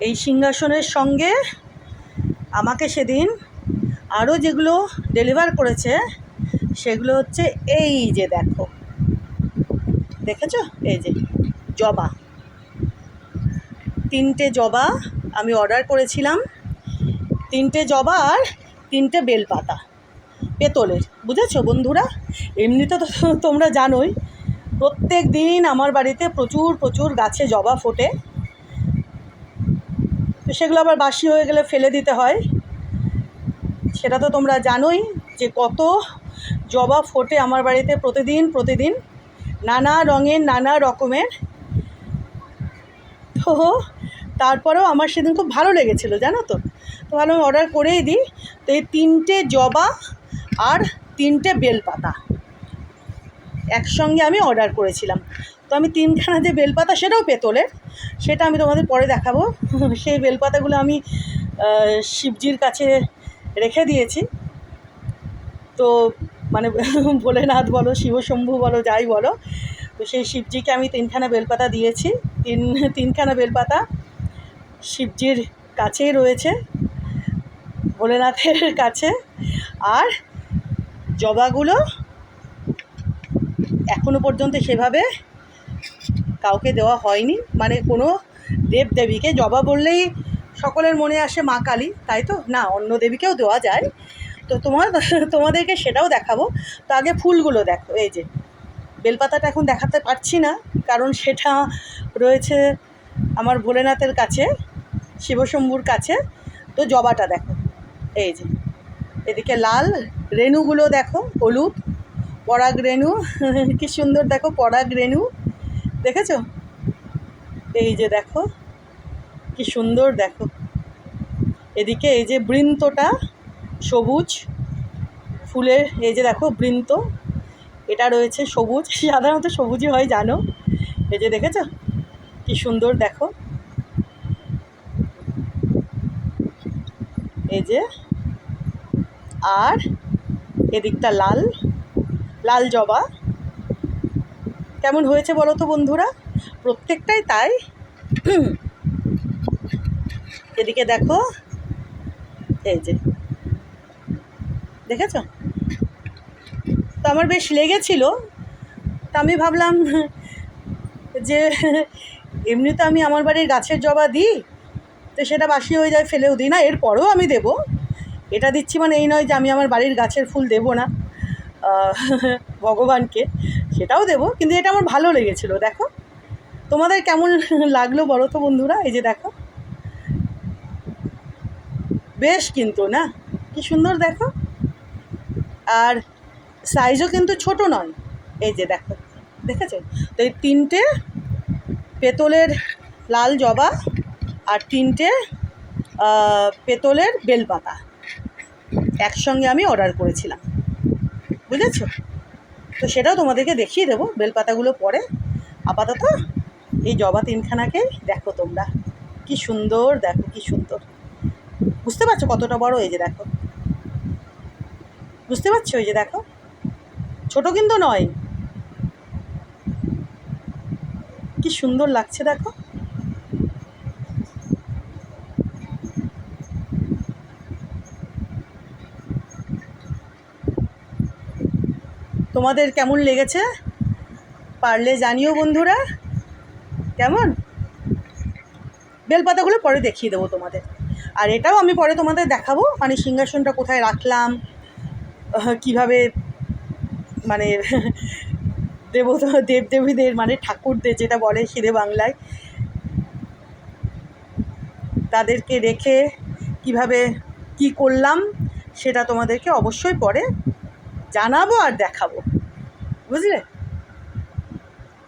এই সিংহাসনের সঙ্গে আমাকে সেদিন আরও যেগুলো ডেলিভার করেছে সেগুলো হচ্ছে এই যে দেখো, দেখেছো? এই যে জবা, 3টে জবা আমি অর্ডার করেছিলাম, 3টে জবা আর 3টে বেলপাতা পেতলের, বুঝেছো বন্ধুরা? এমনিতে তো তোমরা জানোই প্রত্যেক দিন আমার বাড়িতে প্রচুর প্রচুর গাছে জবা ফোটে, তো সেগুলো আবার বাসি হয়ে গেলে ফেলে দিতে হয়। সেটা তো তোমরা জানোই যে কত জবা ফোটে আমার বাড়িতে প্রতিদিন নানা রঙের নানা রকমের। তো তারপরেও আমার সেদিন খুব ভালো লেগেছিলো, জানো তো ভালো আমি অর্ডার করেই দিই। তো এই 3টে জবা আর 3টে বেলপাতা একসঙ্গে আমি অর্ডার করেছিলাম। তো আমি 3খানা যে বেলপাতা, সেটাও পেতলের, সেটা আমি তোমাদের পরে দেখাবো। সেই বেলপাতাগুলো আমি শিবজির কাছে রেখে দিয়েছি। তো মানে ভোলেনাথ বলো, শিবশম্ভু বলো, যাই বলো, তো সেই শিবজিকে আমি 3খানা বেলপাতা দিয়েছি। তিনখানা বেলপাতা শিবজির কাছেই রয়েছে, ভোলেনাথের কাছে। আর জবাগুলো এখনো পর্যন্ত সেভাবে কাউকে দেওয়া হয়নি, মানে কোনো দেবদেবীকে। জবা বললেই সকলের মনে আসে মা কালী, তাই তো না, অন্য দেবীকেও দেওয়া যায়। তো তোমাদেরকে সেটাও দেখাবো। তো আগে ফুলগুলো দেখো। এই যে বেলপাতাটা এখন দেখাতে পারছি না, কারণ সেটা রয়েছে আমার ভোলেনাথের কাছে, শিবশম্ভুর কাছে। তো জবাটা দেখো, এই যে এদিকে লাল রেণুগুলো দেখো, হলুদ পরাগ রেণু, কি সুন্দর দেখো পরাগ রেণু, দেখেছো? এই যে দেখো কি সুন্দর দেখো। এদিকে এই যে বৃন্তটা সবুজ ফুলের, এই যে দেখো বৃন্ত, এটা রয়েছে সবুজ, সাধারণত সবুজই হয় জানো। এই যে দেখেছো কি সুন্দর দেখো, এই যে। আর এদিকটা লাল লাল জবা। কেমন হয়েছে বলো তো বন্ধুরা? প্রত্যেকটাই তাই। এদিকে দেখো, এই যে দেখেছো? তো আমার বেশ লেগেছিল। তা আমি ভাবলাম যে এমনি তো আমি আমার বাড়ির গাছের জবা দিই, তো সেটা বাসি হয়ে যায়, ফেলেও দিই না, এরপরেও আমি দেবো। এটা দিচ্ছি মানে এই নয় যে আমি আমার বাড়ির গাছের ফুল দেবো না ভগবানকে, সেটাও দেবো, কিন্তু এটা আমার ভালো লেগেছিলো। দেখো তোমাদের কেমন লাগলো বলো তো বন্ধুরা? এই যে দেখো, বেশ কিন্তু না, কি সুন্দর দেখো। আর সাইজও কিন্তু ছোট নয়। এই যে দেখো, দেখেছো? তো এই 3টে পেতলের লাল জবা আর 3টে পেতলের বেলপাতা একসঙ্গে আমি অর্ডার করেছিলাম, বুঝেছো? তো সেটাও তোমাদেরকে দেখিয়ে দেবো বেলপাতাগুলো পরে। আপাতত এই জবা 3খানাকেই দেখো তোমরা, কি সুন্দর দেখো, কি সুন্দর। বুঝতে পারছো কতটা বড়? এই যে দেখো, বুঝতে পারছো? এই যে দেখো, ছোট কিন্তু নয়, কি সুন্দর লাগছে দেখো। তোমাদের কেমন লেগেছে পারলে জানিও বন্ধুরা। কেমন? বেলপাতাগুলো পরে দেখিয়ে দেবো তোমাদের। আর এটাও আমি পরে তোমাদের দেখাবো, মানে সিংহাসনটা কোথায় রাখলাম, কিভাবে মানে দেবদেবীদের মানে ঠাকুরদের যেটা বলে সিধে বাংলায়, তাদেরকে রেখে কিভাবে কি করলাম সেটা তোমাদেরকে অবশ্যই পরে জানাবো আর দেখাবো, বুঝলে?